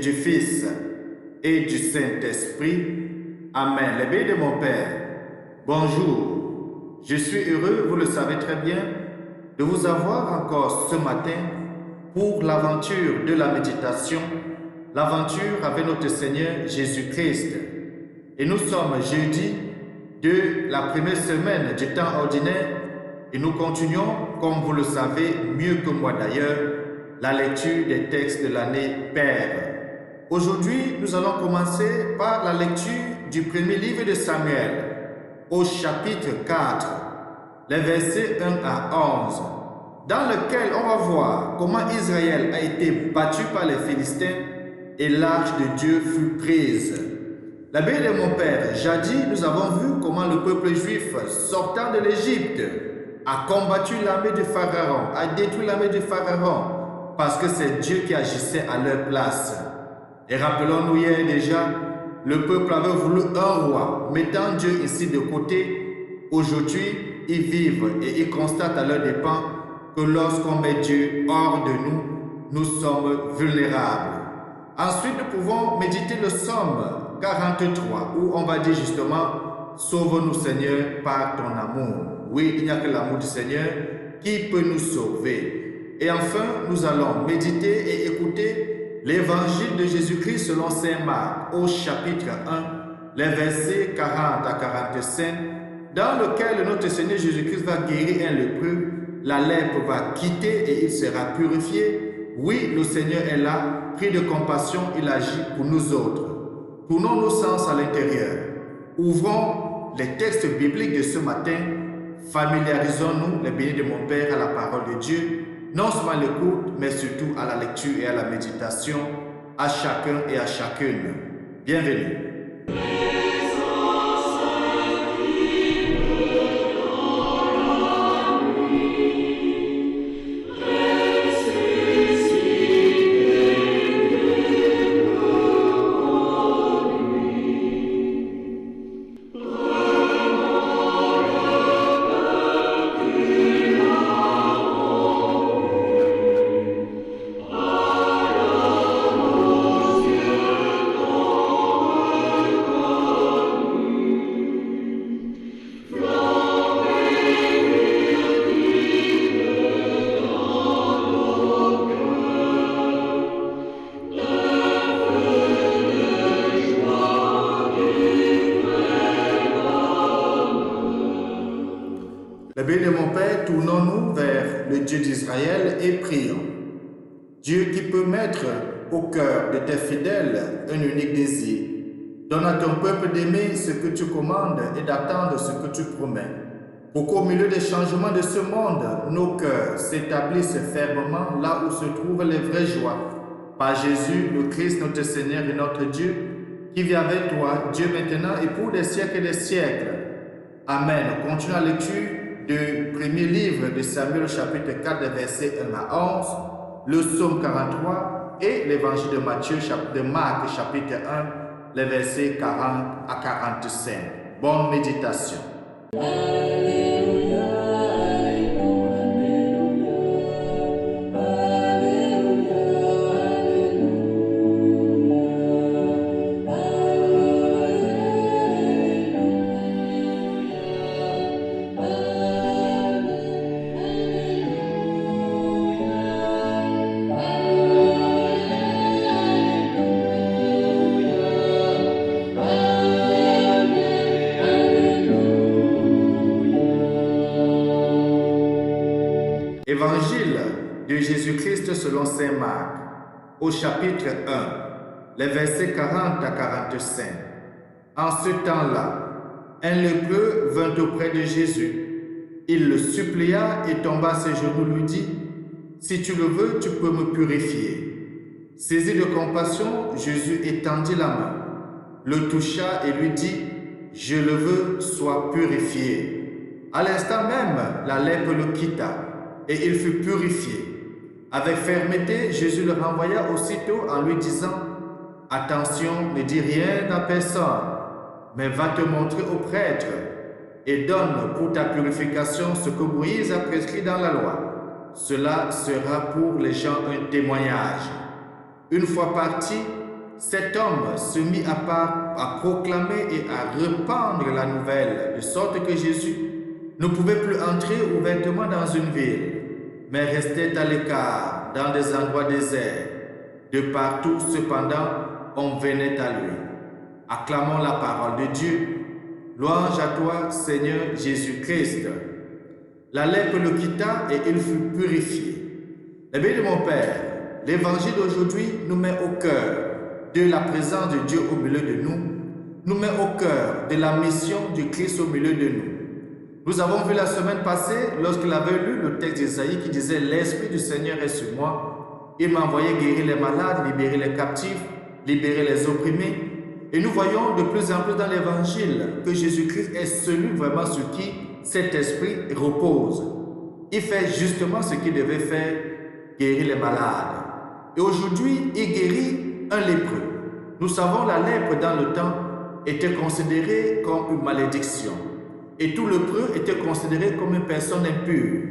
du Fils et du Saint-Esprit. Amen. Les bénis de mon Père, bonjour. Je suis heureux, vous le savez très bien, de vous avoir encore ce matin pour l'aventure de la méditation, l'aventure avec notre Seigneur Jésus-Christ. Et nous sommes jeudi de la première semaine du temps ordinaire et nous continuons, comme vous le savez, mieux que moi d'ailleurs, la lecture des textes de l'année Père. Aujourd'hui, nous allons commencer par la lecture du premier livre de Samuel, au chapitre 4, les versets 1 à 11, dans lequel on va voir comment Israël a été battu par les Philistins et l'arche de Dieu fut prise. La Bible de mon Père, jadis, nous avons vu comment le peuple juif, sortant de l'Égypte, a combattu l'armée du Pharaon, a détruit l'armée du Pharaon, parce que c'est Dieu qui agissait à leur place. Et rappelons-nous hier déjà, le peuple avait voulu un roi, mettant Dieu ici de côté. Aujourd'hui, ils vivent et ils constatent à leurs dépens que lorsqu'on met Dieu hors de nous, nous sommes vulnérables. Ensuite, nous pouvons méditer le psaume 43, où on va dire justement, sauve-nous Seigneur par ton amour. Oui, il n'y a que l'amour du Seigneur qui peut nous sauver. Et enfin, nous allons méditer et écouter l'évangile de Jésus-Christ selon saint Marc au chapitre 1, les versets 40 à 45, dans lequel notre Seigneur Jésus-Christ va guérir un lépreux, la lèpre va quitter et il sera purifié. Oui, le Seigneur est là, pris de compassion, il agit pour nous autres. Tournons nos sens à l'intérieur. Ouvrons les textes bibliques de ce matin. Familiarisons-nous, les bénis de mon Père, à la parole de Dieu, non seulement à l'écoute, mais surtout à la lecture et à la méditation, à chacun et à chacune. Bienvenue. Le béni de mon Père, tournons-nous vers le Dieu d'Israël et prions. Dieu qui peut mettre au cœur de tes fidèles un unique désir. Donne à ton peuple d'aimer ce que tu commandes et d'attendre ce que tu promets. Pour qu'au milieu des changements de ce monde, nos cœurs s'établissent fermement là où se trouvent les vraies joies. Par Jésus, le Christ, notre Seigneur et notre Dieu, qui vit avec toi, Dieu maintenant et pour des siècles et des siècles. Amen. Continue la lecture du premier livre de Samuel, chapitre 4, versets 1 à 11, le psaume 43 et l'évangile de Marc, chapitre 1, les versets 40 à 45. Bonne méditation. Évangile de Jésus-Christ selon saint Marc, au chapitre 1, les versets 40 à 45. En ce temps-là, un lépreux vint auprès de Jésus. Il le supplia et tomba à ses genoux, lui dit, « Si tu le veux, tu peux me purifier. » Saisi de compassion, Jésus étendit la main, le toucha et lui dit, « Je le veux, sois purifié. » À l'instant même, la lèpre le quitta et il fut purifié. Avec fermeté, Jésus le renvoya aussitôt en lui disant, « Attention, ne dis rien à personne, mais va te montrer au prêtre et donne pour ta purification ce que Moïse a prescrit dans la loi. Cela sera pour les gens un témoignage. » Une fois parti, cet homme se mit à part à proclamer et à répandre la nouvelle, de sorte que Jésus ne pouvait plus entrer ouvertement dans une ville, mais restait à l'écart, dans des endroits déserts. De partout, cependant, on venait à lui. Acclamons la parole de Dieu. Louange à toi, Seigneur Jésus-Christ. La lèpre le quitta et il fut purifié. Les bénis de mon Père, l'évangile d'aujourd'hui nous met au cœur de la présence de Dieu au milieu de nous met au cœur de la mission du Christ au milieu de nous. Nous avons vu la semaine passée, lorsqu'il avait lu le texte d'Ésaïe qui disait « L'Esprit du Seigneur est sur moi. Il m'a envoyé guérir les malades, libérer les captifs, libérer les opprimés. » Et nous voyons de plus en plus dans l'Évangile que Jésus-Christ est celui vraiment sur qui cet esprit repose. Il fait justement ce qu'il devait faire, guérir les malades. Et aujourd'hui, il guérit un lépreux. Nous savons la lèpre dans le temps était considérée comme une malédiction. Et tout lépreux était considéré comme une personne impure.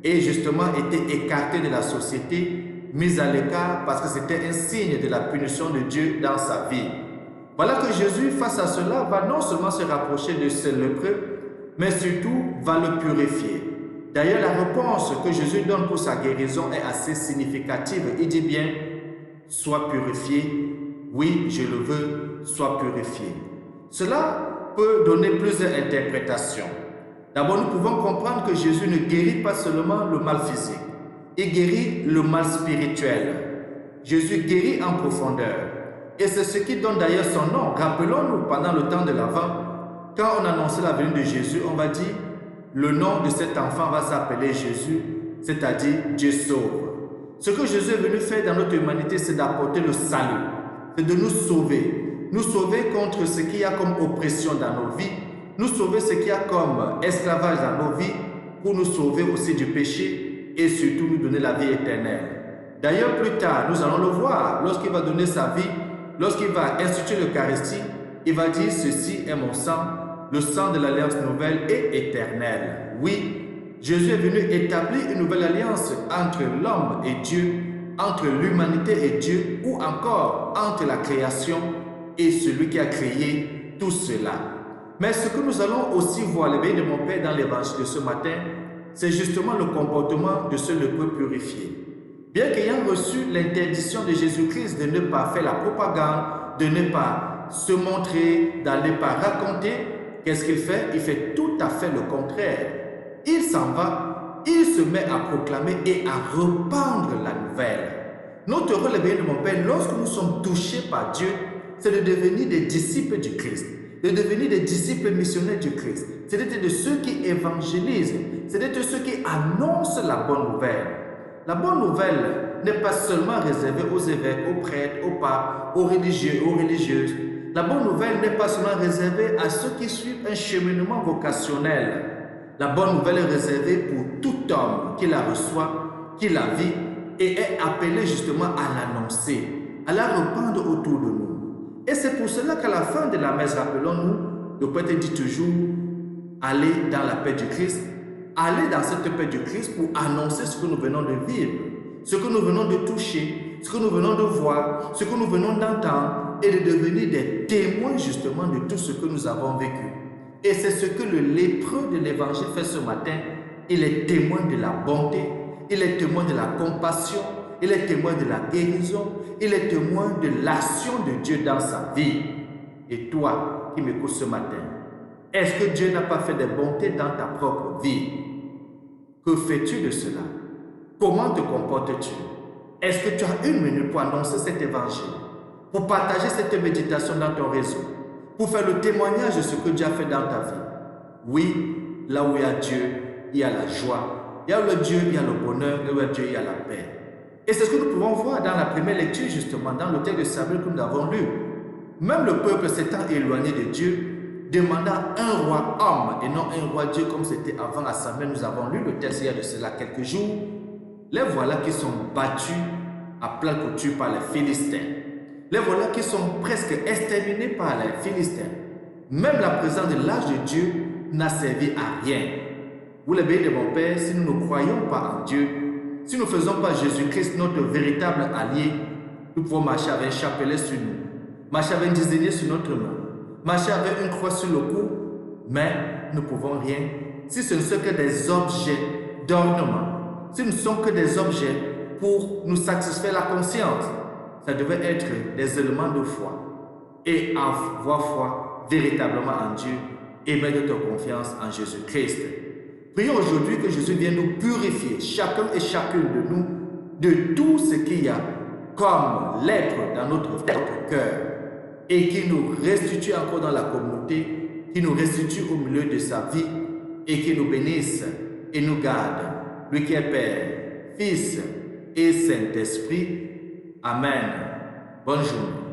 Et justement était écarté de la société, mis à l'écart parce que c'était un signe de la punition de Dieu dans sa vie. Voilà que Jésus, face à cela, va non seulement se rapprocher de ce lépreux, mais surtout va le purifier. D'ailleurs, la réponse que Jésus donne pour sa guérison est assez significative. Il dit bien, sois purifié. Oui, je le veux, sois purifié. Cela peut donner plusieurs interprétations. D'abord, nous pouvons comprendre que Jésus ne guérit pas seulement le mal physique. Il guérit le mal spirituel. Jésus guérit en profondeur. Et c'est ce qui donne d'ailleurs son nom. Rappelons-nous, pendant le temps de l'Avent, quand on annonçait la venue de Jésus, on va dire, le nom de cet enfant va s'appeler Jésus, c'est-à-dire Dieu sauve. Ce que Jésus est venu faire dans notre humanité, c'est d'apporter le salut, c'est de nous sauver contre ce qu'il y a comme oppression dans nos vies, nous sauver ce qu'il y a comme esclavage dans nos vies, pour nous sauver aussi du péché et surtout nous donner la vie éternelle. D'ailleurs, plus tard, nous allons le voir, lorsqu'il va donner sa vie, lorsqu'il va instituer l'Eucharistie, il va dire « Ceci est mon sang, le sang de l'alliance nouvelle et éternelle. » Oui, Jésus est venu établir une nouvelle alliance entre l'homme et Dieu, entre l'humanité et Dieu, ou encore entre la création et celui qui a créé tout cela. Mais ce que nous allons aussi voir, les bénis de mon Père, dans l'évangile de ce matin, c'est justement le comportement de ce lépreux purifié. Bien qu'ayant reçu l'interdiction de Jésus-Christ de ne pas faire la propagande, de ne pas se montrer, d'aller pas raconter, qu'est-ce qu'il fait? Il fait tout à fait le contraire. Il s'en va, il se met à proclamer et à répandre la nouvelle. Notre rôle, les bénis de mon Père, lorsque nous sommes touchés par Dieu, c'est de devenir des disciples du Christ, de devenir des disciples missionnaires du Christ. C'est d'être de ceux qui évangélisent, c'est d'être ceux qui annoncent la bonne nouvelle. La bonne nouvelle n'est pas seulement réservée aux évêques, aux prêtres, aux papes, aux religieux, aux religieuses. La bonne nouvelle n'est pas seulement réservée à ceux qui suivent un cheminement vocationnel. La bonne nouvelle est réservée pour tout homme qui la reçoit, qui la vit et est appelé justement à l'annoncer, à la répandre autour de nous. Et c'est pour cela qu'à la fin de la messe, rappelons-nous, le prêtre dit toujours, allez dans la paix du Christ, allez dans cette paix du Christ pour annoncer ce que nous venons de vivre, ce que nous venons de toucher, ce que nous venons de voir, ce que nous venons d'entendre et de devenir des témoins justement de tout ce que nous avons vécu. Et c'est ce que le lépreux de l'évangile fait ce matin. Il est témoin de la bonté, il est témoin de la compassion, il est témoin de la guérison, il est témoin de l'action de Dieu dans sa vie. Et toi qui m'écoutes ce matin, est-ce que Dieu n'a pas fait des bontés dans ta propre vie? Que fais-tu de cela? Comment te comportes-tu? Est-ce que tu as une minute pour annoncer cet évangile, pour partager cette méditation dans ton réseau, pour faire le témoignage de ce que Dieu a fait dans ta vie? Oui, là où il y a Dieu, il y a la joie. Là où il y a Dieu, il y a le bonheur. Là où il y a Dieu, il y a la paix. Et c'est ce que nous pouvons voir dans la première lecture, justement, dans le texte de Samuel que nous avons lu. Même le peuple s'étant éloigné de Dieu, demandant un roi homme et non un roi Dieu comme c'était avant à Samuel. Nous avons lu le texte il y a de cela quelques jours. Les voilà qui sont battus à plat couture par les Philistins. Les voilà qui sont presque exterminés par les Philistins. Même la présence de l'âge de Dieu n'a servi à rien. Vous les bénis de mon Père, si nous ne croyons pas en Dieu, si nous ne faisons pas Jésus-Christ notre véritable allié, nous pouvons marcher avec un chapelet sur nous. marcher avec un désigné sur notre main, marcher avec une croix sur le cou, mais nous ne pouvons rien si ce ne sont que des objets d'ornement, si ce ne sont que des objets pour nous satisfaire la conscience. Ça devait être des éléments de foi et avoir foi véritablement en Dieu et mettre notre confiance en Jésus-Christ. Prions aujourd'hui que Jésus vienne nous purifier, chacun et chacune de nous, de tout ce qu'il y a comme lèpre dans notre cœur et qui nous restitue encore dans la communauté, qui nous restitue au milieu de sa vie et qui nous bénisse et nous garde. Lui qui est Père, Fils et Saint-Esprit. Amen. Bonne journée.